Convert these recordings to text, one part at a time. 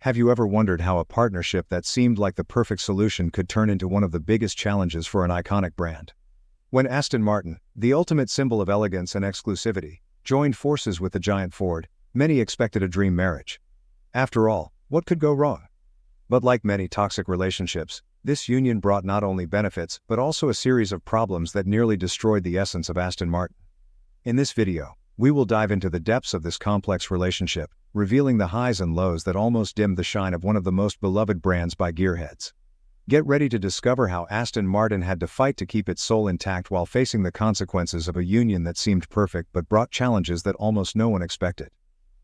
Have you ever wondered how a partnership that seemed like the perfect solution could turn into one of the biggest challenges for an iconic brand? When Aston Martin, the ultimate symbol of elegance and exclusivity, joined forces with the giant Ford, many expected a dream marriage. After all, what could go wrong? But like many toxic relationships, this union brought not only benefits but also a series of problems that nearly destroyed the essence of Aston Martin. In this video, we will dive into the depths of this complex relationship, revealing the highs and lows that almost dimmed the shine of one of the most beloved brands by gearheads. Get ready to discover how Aston Martin had to fight to keep its soul intact while facing the consequences of a union that seemed perfect but brought challenges that almost no one expected.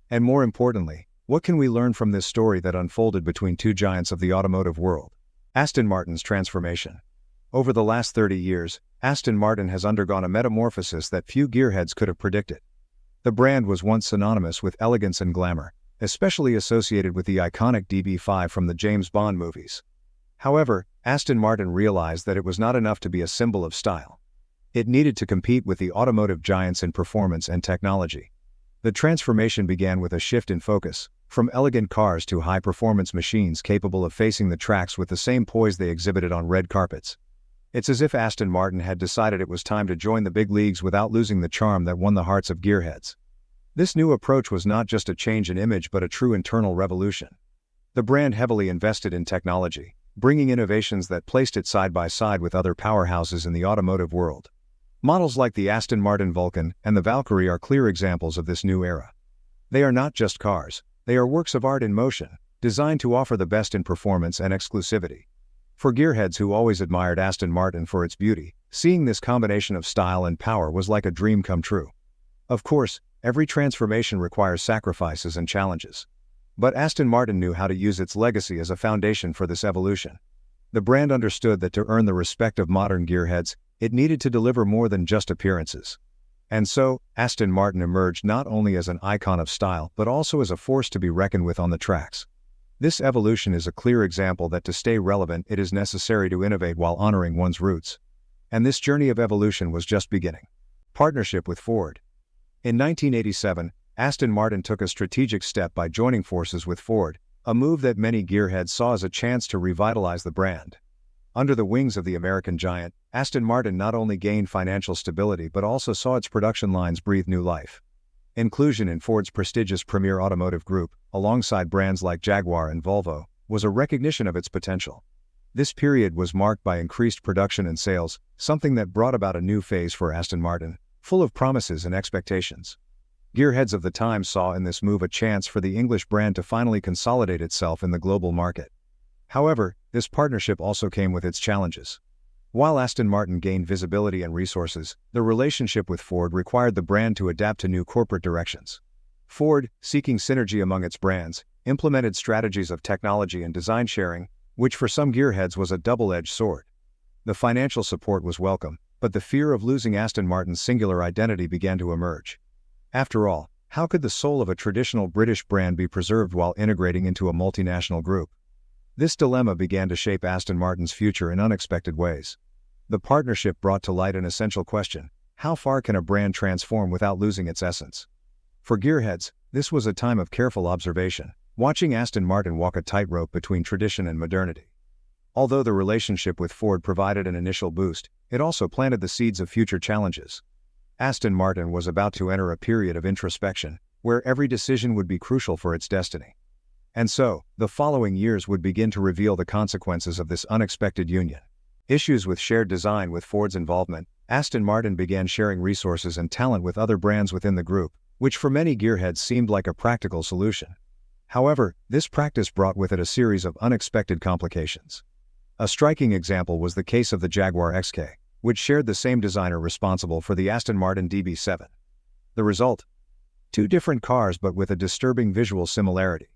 And more importantly, what can we learn from this story that unfolded between two giants of the automotive world? Aston Martin's transformation. Over the last 30 years, Aston Martin has undergone a metamorphosis that few gearheads could have predicted. The brand was once synonymous with elegance and glamour, especially associated with the iconic DB5 from the James Bond movies. However, Aston Martin realized that it was not enough to be a symbol of style. It needed to compete with the automotive giants in performance and technology. The transformation began with a shift in focus, from elegant cars to high-performance machines capable of facing the tracks with the same poise they exhibited on red carpets. It's as if Aston Martin had decided it was time to join the big leagues without losing the charm that won the hearts of gearheads. This new approach was not just a change in image but a true internal revolution. The brand heavily invested in technology, bringing innovations that placed it side by side with other powerhouses in the automotive world. Models like the Aston Martin Vulcan and the Valkyrie are clear examples of this new era. They are not just cars, they are works of art in motion, designed to offer the best in performance and exclusivity. For gearheads who always admired Aston Martin for its beauty, seeing this combination of style and power was like a dream come true. Of course, every transformation requires sacrifices and challenges. But Aston Martin knew how to use its legacy as a foundation for this evolution. The brand understood that to earn the respect of modern gearheads, it needed to deliver more than just appearances. And so, Aston Martin emerged not only as an icon of style but also as a force to be reckoned with on the tracks. This evolution is a clear example that to stay relevant it is necessary to innovate while honoring one's roots. And this journey of evolution was just beginning. Partnership with Ford. In 1987, Aston Martin took a strategic step by joining forces with Ford, a move that many gearheads saw as a chance to revitalize the brand. Under the wings of the American giant, Aston Martin not only gained financial stability but also saw its production lines breathe new life. Inclusion in Ford's prestigious premier automotive group, alongside brands like Jaguar and Volvo, was a recognition of its potential. This period was marked by increased production and sales, something that brought about a new phase for Aston Martin, full of promises and expectations. Gearheads of the time saw in this move a chance for the English brand to finally consolidate itself in the global market. However, this partnership also came with its challenges. While Aston Martin gained visibility and resources, the relationship with Ford required the brand to adapt to new corporate directions. Ford, seeking synergy among its brands, implemented strategies of technology and design sharing, which for some gearheads was a double-edged sword. The financial support was welcome, but the fear of losing Aston Martin's singular identity began to emerge. After all, how could the soul of a traditional British brand be preserved while integrating into a multinational group? This dilemma began to shape Aston Martin's future in unexpected ways. The partnership brought to light an essential question: how far can a brand transform without losing its essence? For gearheads, this was a time of careful observation, watching Aston Martin walk a tightrope between tradition and modernity. Although the relationship with Ford provided an initial boost, it also planted the seeds of future challenges. Aston Martin was about to enter a period of introspection, where every decision would be crucial for its destiny. And so, the following years would begin to reveal the consequences of this unexpected union. Issues with shared design. With Ford's involvement, Aston Martin began sharing resources and talent with other brands within the group, which for many gearheads seemed like a practical solution. However, this practice brought with it a series of unexpected complications. A striking example was the case of the Jaguar XK, which shared the same designer responsible for the Aston Martin DB7. The result? Two different cars but with a disturbing visual similarity.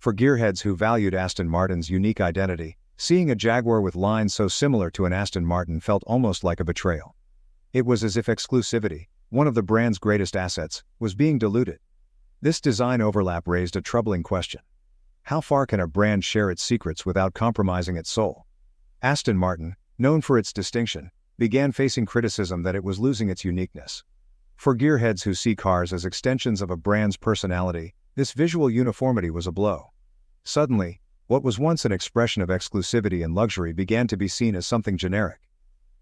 For gearheads who valued Aston Martin's unique identity, seeing a Jaguar with lines so similar to an Aston Martin felt almost like a betrayal. It was as if exclusivity, one of the brand's greatest assets, was being diluted. This design overlap raised a troubling question. How far can a brand share its secrets without compromising its soul? Aston Martin, known for its distinction, began facing criticism that it was losing its uniqueness. For gearheads who see cars as extensions of a brand's personality, this visual uniformity was a blow. Suddenly, what was once an expression of exclusivity and luxury began to be seen as something generic.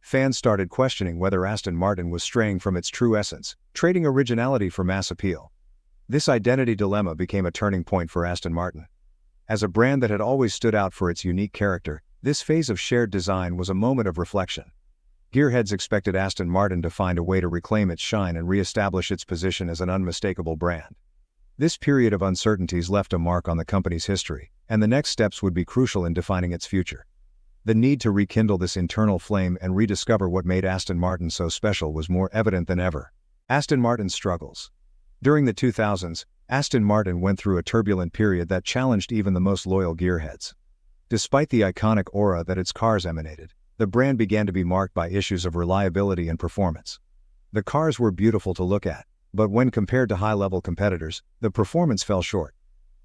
Fans started questioning whether Aston Martin was straying from its true essence, trading originality for mass appeal. This identity dilemma became a turning point for Aston Martin. As a brand that had always stood out for its unique character, this phase of shared design was a moment of reflection. Gearheads expected Aston Martin to find a way to reclaim its shine and re-establish its position as an unmistakable brand. This period of uncertainties left a mark on the company's history, and the next steps would be crucial in defining its future. The need to rekindle this internal flame and rediscover what made Aston Martin so special was more evident than ever. Aston Martin's struggles. During the 2000s, Aston Martin went through a turbulent period that challenged even the most loyal gearheads. Despite the iconic aura that its cars emanated, the brand began to be marked by issues of reliability and performance. The cars were beautiful to look at, but when compared to high-level competitors, the performance fell short.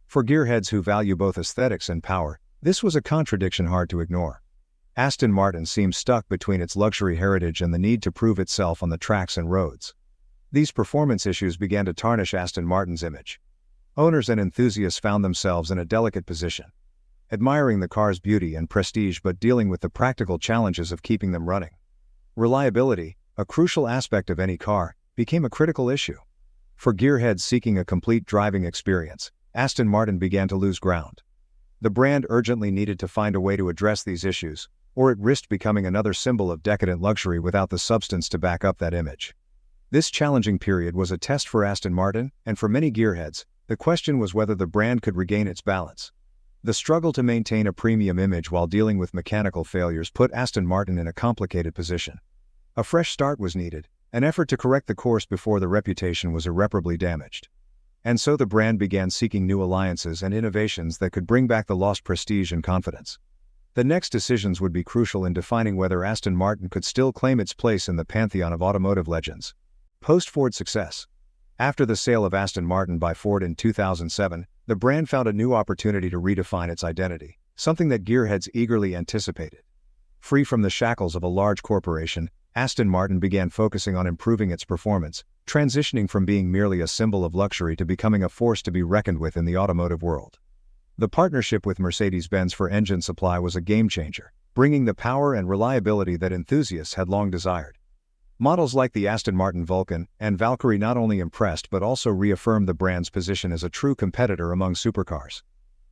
For gearheads who value both aesthetics and power, this was a contradiction hard to ignore. Aston Martin seemed stuck between its luxury heritage and the need to prove itself on the tracks and roads. These performance issues began to tarnish Aston Martin's image. Owners and enthusiasts found themselves in a delicate position, admiring the car's beauty and prestige but dealing with the practical challenges of keeping them running. Reliability, a crucial aspect of any car, became a critical issue. For gearheads seeking a complete driving experience, Aston Martin began to lose ground. The brand urgently needed to find a way to address these issues, or it risked becoming another symbol of decadent luxury without the substance to back up that image. This challenging period was a test for Aston Martin, and for many gearheads, the question was whether the brand could regain its balance. The struggle to maintain a premium image while dealing with mechanical failures put Aston Martin in a complicated position. A fresh start was needed, an effort to correct the course before the reputation was irreparably damaged. And so the brand began seeking new alliances and innovations that could bring back the lost prestige and confidence. The next decisions would be crucial in defining whether Aston Martin could still claim its place in the pantheon of automotive legends. Post-Ford success. After the sale of Aston Martin by Ford in 2007, the brand found a new opportunity to redefine its identity, something that gearheads eagerly anticipated. Free from the shackles of a large corporation, Aston Martin began focusing on improving its performance, transitioning from being merely a symbol of luxury to becoming a force to be reckoned with in the automotive world. The partnership with Mercedes-Benz for engine supply was a game-changer, bringing the power and reliability that enthusiasts had long desired. Models like the Aston Martin Vulcan and Valkyrie not only impressed but also reaffirmed the brand's position as a true competitor among supercars.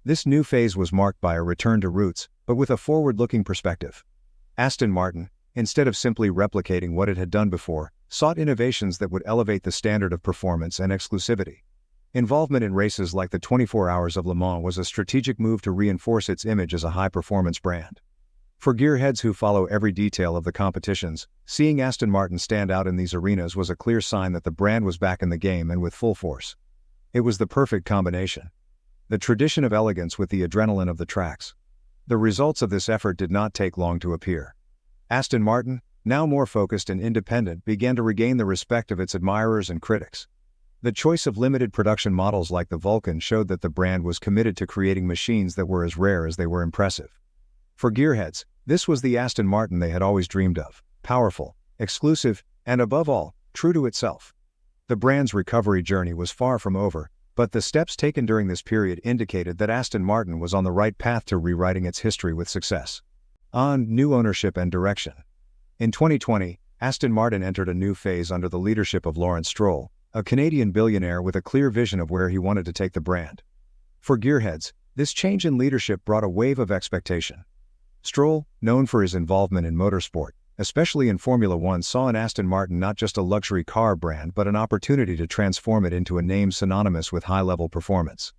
This new phase was marked by a return to roots, but with a forward-looking perspective. Aston Martin, instead of simply replicating what it had done before, sought innovations that would elevate the standard of performance and exclusivity. Involvement in races like the 24 Hours of Le Mans was a strategic move to reinforce its image as a high-performance brand. For gearheads who follow every detail of the competitions, seeing Aston Martin stand out in these arenas was a clear sign that the brand was back in the game and with full force. It was the perfect combination. The tradition of elegance with the adrenaline of the tracks. The results of this effort did not take long to appear. Aston Martin, now more focused and independent, began to regain the respect of its admirers and critics. The choice of limited production models like the Vulcan showed that the brand was committed to creating machines that were as rare as they were impressive. For gearheads, this was the Aston Martin they had always dreamed of, powerful, exclusive, and above all, true to itself. The brand's recovery journey was far from over, but the steps taken during this period indicated that Aston Martin was on the right path to rewriting its history with success. On new ownership and direction. In 2020, Aston Martin entered a new phase under the leadership of Lawrence Stroll, a Canadian billionaire with a clear vision of where he wanted to take the brand. For gearheads, this change in leadership brought a wave of expectation. Stroll, known for his involvement in motorsport, especially in Formula One, saw in Aston Martin not just a luxury car brand but an opportunity to transform it into a name synonymous with high-level performance.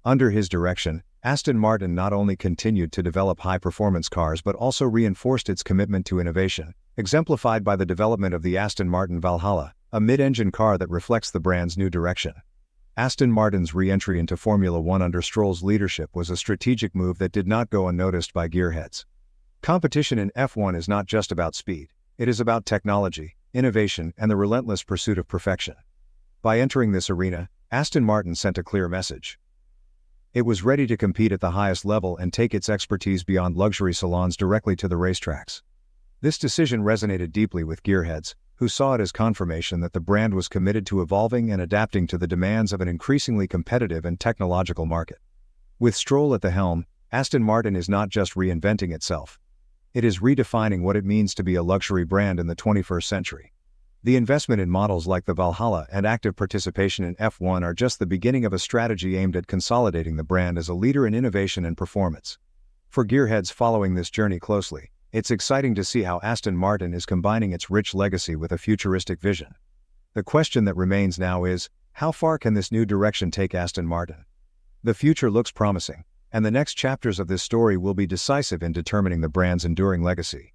Under his direction, Aston Martin not only continued to develop high-performance cars but also reinforced its commitment to innovation, exemplified by the development of the Aston Martin Valhalla, a mid-engine car that reflects the brand's new direction. Aston Martin's re-entry into Formula One under Stroll's leadership was a strategic move that did not go unnoticed by gearheads. Competition in F1 is not just about speed, it is about technology, innovation, and the relentless pursuit of perfection. By entering this arena, Aston Martin sent a clear message. It was ready to compete at the highest level and take its expertise beyond luxury salons directly to the racetracks. This decision resonated deeply with gearheads, who saw it as confirmation that the brand was committed to evolving and adapting to the demands of an increasingly competitive and technological market. With Stroll at the helm, Aston Martin is not just reinventing itself. It is redefining what it means to be a luxury brand in the 21st century. The investment in models like the Valhalla and active participation in F1 are just the beginning of a strategy aimed at consolidating the brand as a leader in innovation and performance. For gearheads following this journey closely, it's exciting to see how Aston Martin is combining its rich legacy with a futuristic vision. The question that remains now is, how far can this new direction take Aston Martin? The future looks promising, and the next chapters of this story will be decisive in determining the brand's enduring legacy.